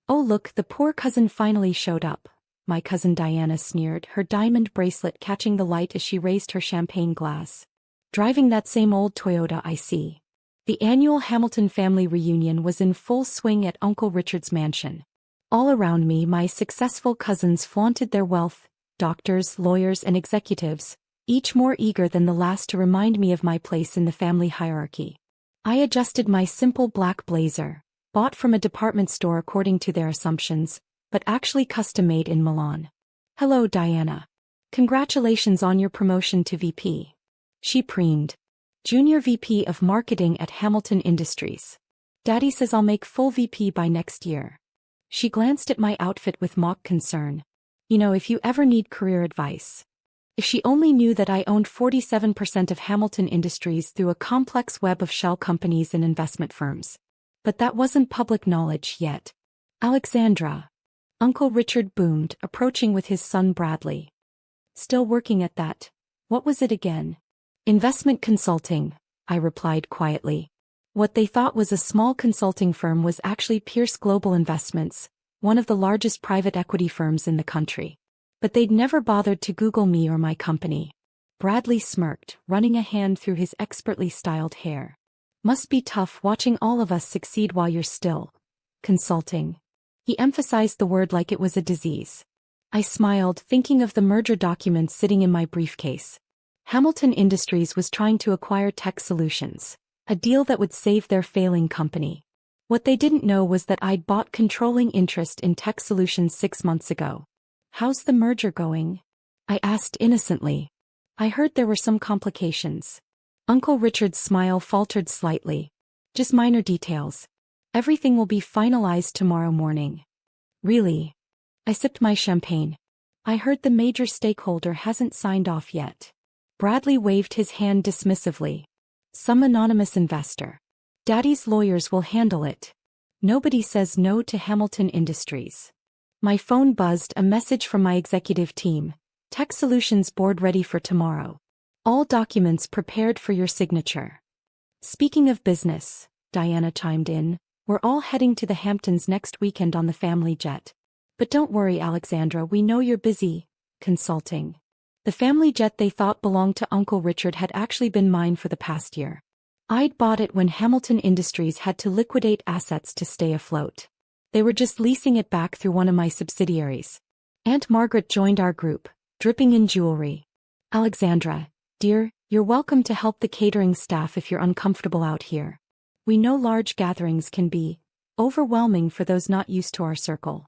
Oh look, the poor cousin finally showed up. My cousin Diana sneered, her diamond bracelet catching the light as she raised her champagne glass. Driving that same old Toyota, I see. The annual Hamilton family reunion was in full swing at Uncle Richard's mansion. All around me, my successful cousins flaunted their wealth, doctors, lawyers, and executives, each more eager than the last to remind me of my place in the family hierarchy. I adjusted my simple black blazer, bought from a department store according to their assumptions, but actually custom-made in Milan. Hello, Diana. Congratulations on your promotion to VP. She preened. Junior VP of Marketing at Hamilton Industries. Daddy says I'll make full VP by next year. She glanced at my outfit with mock concern. You know, if you ever need career advice. If she only knew that I owned 47% of Hamilton Industries through a complex web of shell companies and investment firms. But that wasn't public knowledge yet. Alexandra. Uncle Richard boomed, approaching with his son Bradley. Still working at that. What was it again? Investment consulting, I replied quietly. What they thought was a small consulting firm was actually Pierce Global Investments, one of the largest private equity firms in the country. But they'd never bothered to Google me or my company. Bradley smirked, running a hand through his expertly styled hair. Must be tough watching all of us succeed while you're still consulting. He emphasized the word like it was a disease. I smiled, thinking of the merger documents sitting in my briefcase. Hamilton Industries was trying to acquire Tech Solutions, a deal that would save their failing company. What they didn't know was that I'd bought controlling interest in Tech Solutions 6 months ago. How's the merger going? I asked innocently. I heard there were some complications. Uncle Richard's smile faltered slightly. Just minor details. Everything will be finalized tomorrow morning. Really? I sipped my champagne. I heard the major stakeholder hasn't signed off yet. Bradley waved his hand dismissively. Some anonymous investor. Daddy's lawyers will handle it. Nobody says no to Hamilton Industries. My phone buzzed, a message from my executive team. Tech Solutions board ready for tomorrow. All documents prepared for your signature. Speaking of business, Diana chimed in, we're all heading to the Hamptons next weekend on the family jet. But don't worry, Alexandra, we know you're busy consulting. The family jet they thought belonged to Uncle Richard had actually been mine for the past year. I'd bought it when Hamilton Industries had to liquidate assets to stay afloat. They were just leasing it back through one of my subsidiaries. Aunt Margaret joined our group, dripping in jewelry. Alexandra, dear, you're welcome to help the catering staff if you're uncomfortable out here. We know large gatherings can be overwhelming for those not used to our circle.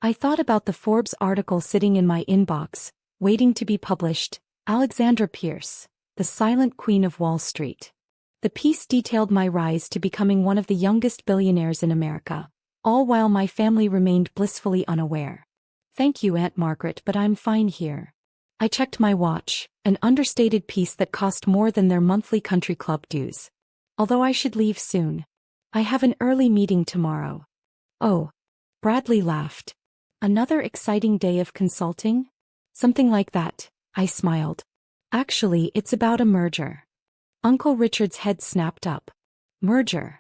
I thought about the Forbes article sitting in my inbox, waiting to be published, Alexandra Pierce, the silent queen of Wall Street. The piece detailed my rise to becoming one of the youngest billionaires in America, all while my family remained blissfully unaware. Thank you, Aunt Margaret, but I'm fine here. I checked my watch, an understated piece that cost more than their monthly country club dues. Although I should leave soon. I have an early meeting tomorrow. Oh. Bradley laughed. Another exciting day of consulting? Something like that, I smiled. Actually, it's about a merger. Uncle Richard's head snapped up. Merger?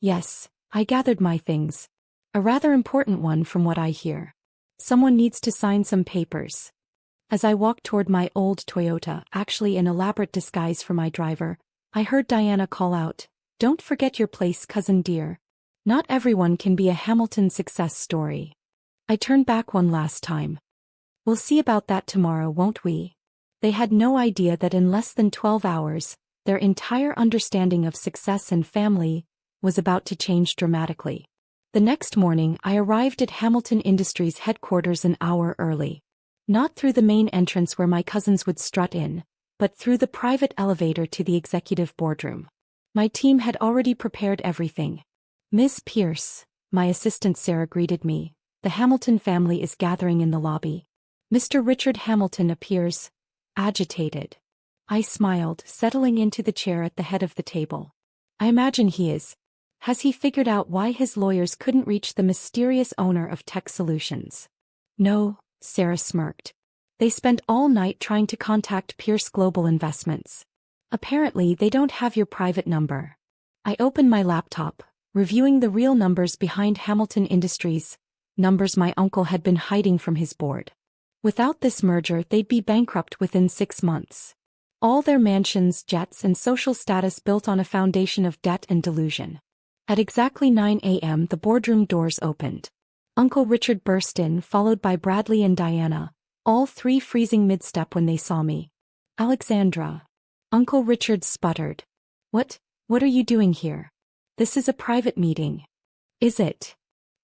Yes, I gathered my things. A rather important one from what I hear. Someone needs to sign some papers. As I walked toward my old Toyota, actually an elaborate disguise for my driver, I heard Diana call out, "Don't forget your place, cousin dear. Not everyone can be a Hamilton success story." I turned back one last time. We'll see about that tomorrow, won't we? They had no idea that in less than 12 hours, their entire understanding of success and family was about to change dramatically. The next morning, I arrived at Hamilton Industries headquarters an hour early. Not through the main entrance where my cousins would strut in, but through the private elevator to the executive boardroom. My team had already prepared everything. Miss Pierce, my assistant Sarah greeted me. The Hamilton family is gathering in the lobby. Mr. Richard Hamilton appears agitated. I smiled, settling into the chair at the head of the table. I imagine he is. Has he figured out why his lawyers couldn't reach the mysterious owner of Tech Solutions? No, Sarah smirked. They spent all night trying to contact Pierce Global Investments. Apparently, they don't have your private number. I opened my laptop, reviewing the real numbers behind Hamilton Industries' Numbers my uncle had been hiding from his board. Without this merger, they'd be bankrupt within 6 months. All their mansions, jets, and social status built on a foundation of debt and delusion. At exactly 9 a.m., the boardroom doors opened. Uncle Richard burst in, followed by Bradley and Diana, all three freezing mid-step when they saw me. "Alexandra." Uncle Richard sputtered. What are you doing here? This is a private meeting." "Is it?"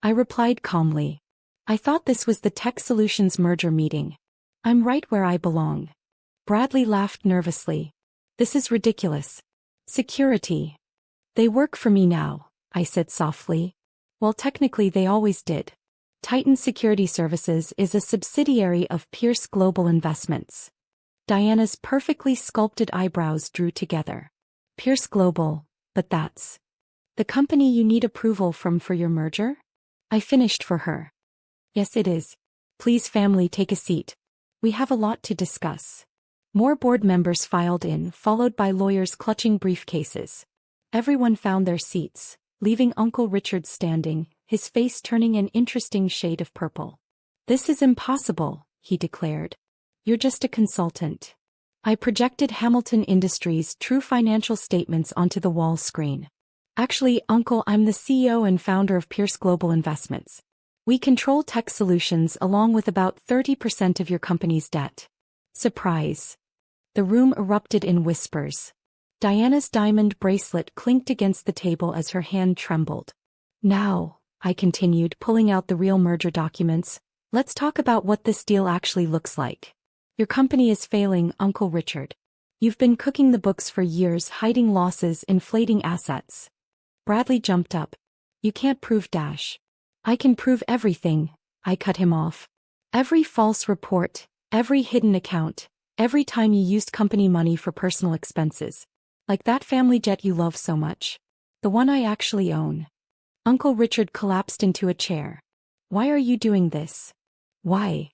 I replied calmly. "I thought this was the Tech Solutions merger meeting. I'm right where I belong." Bradley laughed nervously. "This is ridiculous. Security." "They work for me now," I said softly. "Well, technically they always did. Titan Security Services is a subsidiary of Pierce Global Investments." Diana's perfectly sculpted eyebrows drew together. "Pierce Global, but that's the company you need approval from for your merger?" I finished for her. "Yes, it is. Please, family, take a seat. We have a lot to discuss." More board members filed in, followed by lawyers clutching briefcases. Everyone found their seats, leaving Uncle Richard standing, his face turning an interesting shade of purple. "This is impossible," he declared. "You're just a consultant." I projected Hamilton Industries' true financial statements onto the wall screen. "Actually, Uncle, I'm the CEO and founder of Pierce Global Investments. We control Tech Solutions along with about 30% of your company's debt." Surprise. The room erupted in whispers. Diana's diamond bracelet clinked against the table as her hand trembled. "Now," I continued, pulling out the real merger documents, "let's talk about what this deal actually looks like. Your company is failing, Uncle Richard. You've been cooking the books for years, hiding losses, inflating assets." Bradley jumped up. "You can't prove dash." "I can prove everything," I cut him off. "Every false report, every hidden account, every time you used company money for personal expenses. Like that family jet you love so much. The one I actually own." Uncle Richard collapsed into a chair. "Why are you doing this?" "Why?"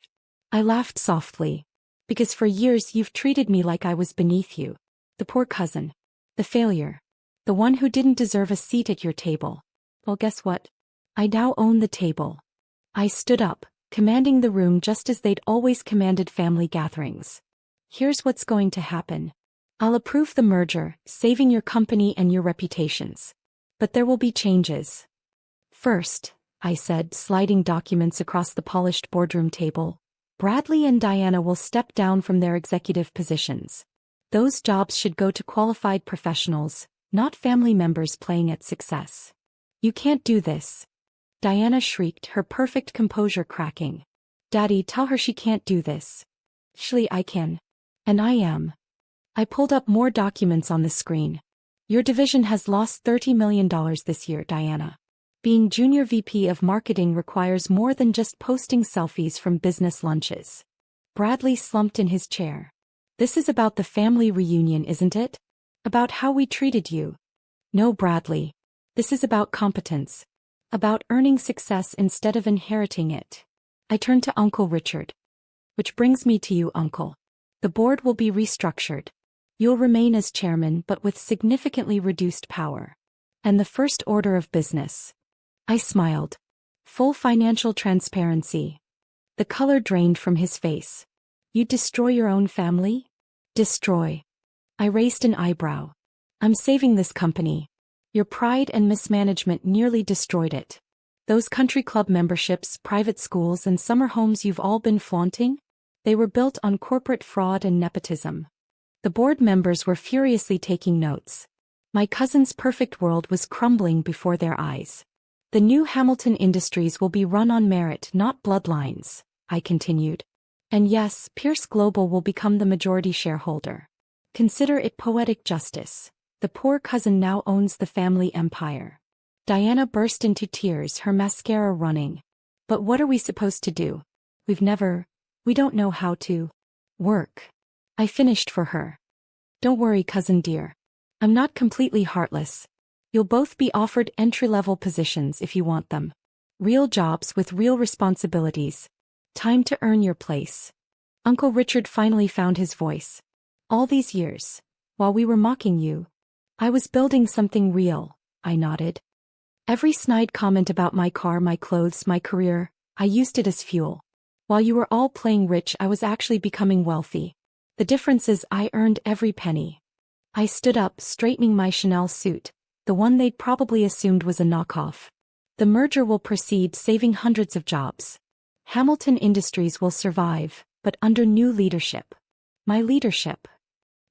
I laughed softly. "Because for years you've treated me like I was beneath you. The poor cousin. The failure. The one who didn't deserve a seat at your table. Well, guess what? I now own the table." I stood up, commanding the room just as they'd always commanded family gatherings. "Here's what's going to happen. I'll approve the merger, saving your company and your reputations. But there will be changes. First," I said, sliding documents across the polished boardroom table, "Bradley and Diana will step down from their executive positions. Those jobs should go to qualified professionals, not family members playing at success." "You can't do this." Diana shrieked, her perfect composure cracking. "Daddy, tell her she can't do this." "Actually, I can. And I am." I pulled up more documents on the screen. "Your division has lost $30 million this year, Diana. Being junior VP of marketing requires more than just posting selfies from business lunches." Bradley slumped in his chair. "This is about the family reunion, isn't it? About how we treated you." "No, Bradley. This is about competence. About earning success instead of inheriting it." I turned to Uncle Richard. "Which brings me to you, Uncle. The board will be restructured. You'll remain as chairman but with significantly reduced power. And the first order of business." I smiled. "Full financial transparency." The color drained from his face. "You'd destroy your own family?" "Destroy." I raised an eyebrow. "I'm saving this company. Your pride and mismanagement nearly destroyed it. Those country club memberships, private schools, and summer homes you've all been flaunting? They were built on corporate fraud and nepotism." The board members were furiously taking notes. My cousin's perfect world was crumbling before their eyes. "The new Hamilton Industries will be run on merit, not bloodlines," I continued. "And yes, Pierce Global will become the majority shareholder. Consider it poetic justice. The poor cousin now owns the family empire." Diana burst into tears, her mascara running. "But what are we supposed to do? We don't know how to work." I finished for her. "Don't worry, cousin dear. I'm not completely heartless. You'll both be offered entry-level positions if you want them. Real jobs with real responsibilities. Time to earn your place." Uncle Richard finally found his voice. "All these years, while we were mocking you, I was building something real," I nodded. "Every snide comment about my car, my clothes, my career, I used it as fuel. While you were all playing rich, I was actually becoming wealthy. The difference is I earned every penny. I stood up, straightening my Chanel suit, the one they'd probably assumed was a knockoff. The merger will proceed, saving hundreds of jobs. Hamilton Industries will survive, but under new leadership. My leadership.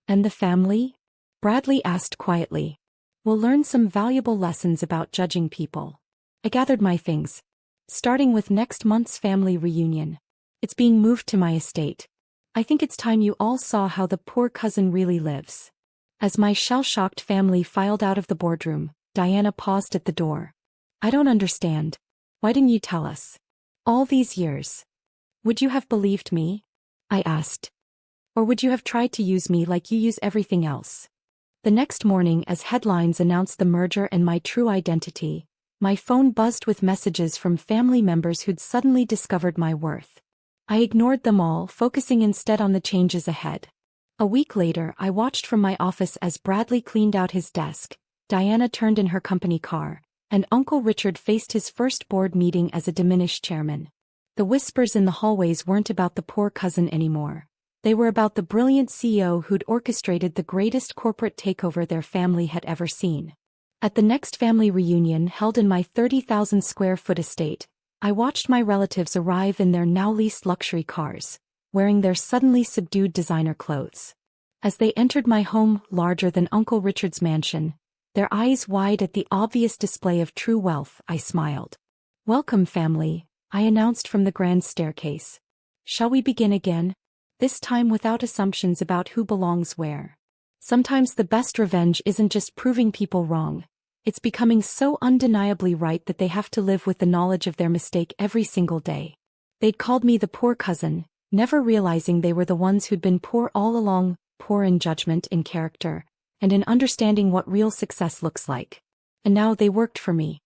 And the family? Bradley asked quietly. We'll learn some valuable lessons about judging people. I gathered my things. Starting with next month's family reunion. It's being moved to my estate. I think it's time you all saw how the poor cousin really lives. As my shell-shocked family filed out of the boardroom, Diana paused at the door. I don't understand. Why didn't you tell us? All these years. Would you have believed me? I asked. Or would you have tried to use me like you use everything else? The next morning, as headlines announced the merger and my true identity, my phone buzzed with messages from family members who'd suddenly discovered my worth. I ignored them all, focusing instead on the changes ahead. A week later, I watched from my office as Bradley cleaned out his desk, Diana turned in her company car, and Uncle Richard faced his first board meeting as a diminished chairman. The whispers in the hallways weren't about the poor cousin anymore. They were about the brilliant CEO who'd orchestrated the greatest corporate takeover their family had ever seen. At the next family reunion held in my 30,000 square foot estate, I watched my relatives arrive in their now leased luxury cars, wearing their suddenly subdued designer clothes. As they entered my home, larger than Uncle Richard's mansion, their eyes wide at the obvious display of true wealth, I smiled. Welcome, family, I announced from the grand staircase. Shall we begin again? This time without assumptions about who belongs where. Sometimes the best revenge isn't just proving people wrong. It's becoming so undeniably right that they have to live with the knowledge of their mistake every single day. They'd called me the poor cousin, never realizing they were the ones who'd been poor all along, poor in judgment, in character, and in understanding what real success looks like. And now they worked for me.